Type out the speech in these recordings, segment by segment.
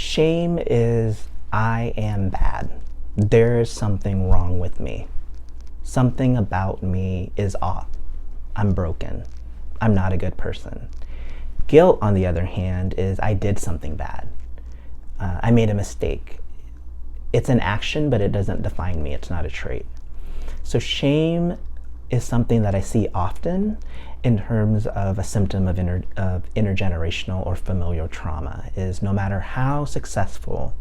Shame is I am bad. There is something wrong with me. Something about me is off. I'm broken. I'm not a good person. Guilt, on the other hand, is I did something bad. I made a mistake. It's an action, but it doesn't define me. It's not a trait. So shame is something that I see often in terms of a symptom of intergenerational or familial trauma. Is no matter how successful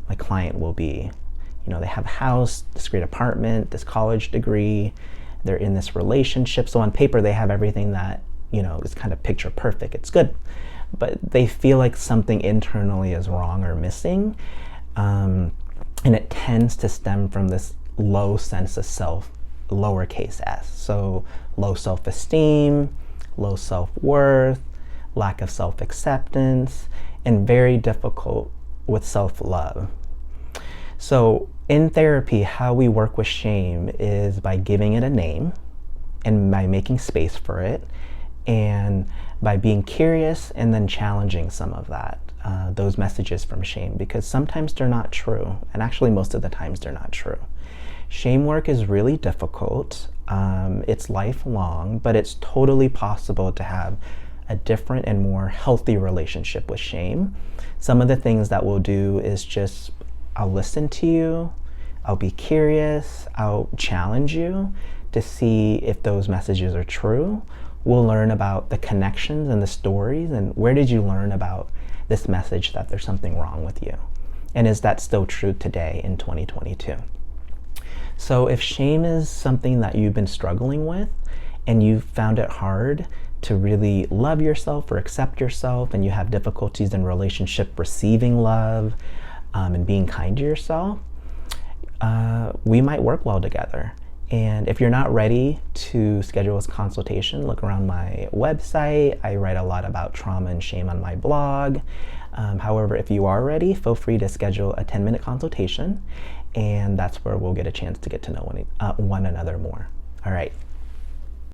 my client will be, they have a house, this great apartment, this college degree, they're in this relationship. So on paper, they have everything that, is kind of picture perfect. It's good. But they feel like something internally is wrong or missing. And it tends to stem from this low sense of self, lowercase s. So low self-esteem, low self-worth, lack of self-acceptance, and very difficult with self-love. So in therapy, how we work with shame is by giving it a name and by making space for it and by being curious and then challenging some of that, those messages from shame, because sometimes they're not true. And actually most of the times they're not true. Shame work is really difficult. It's lifelong, but it's totally possible to have a different and more healthy relationship with shame. Some of the things that we'll do is just, I'll listen to you, I'll be curious, I'll challenge you to see if those messages are true. We'll learn about the connections and the stories and where did you learn about this message that there's something wrong with you? And is that still true today in 2022? So if shame is something that you've been struggling with and you've found it hard to really love yourself or accept yourself, and you have difficulties in relationship receiving love and being kind to yourself, we might work well together. And if you're not ready to schedule a consultation, look around my website. I write a lot about trauma and shame on my blog. However, if you are ready, feel free to schedule a 10-minute consultation, and that's where we'll get a chance to get to know one another more. All right.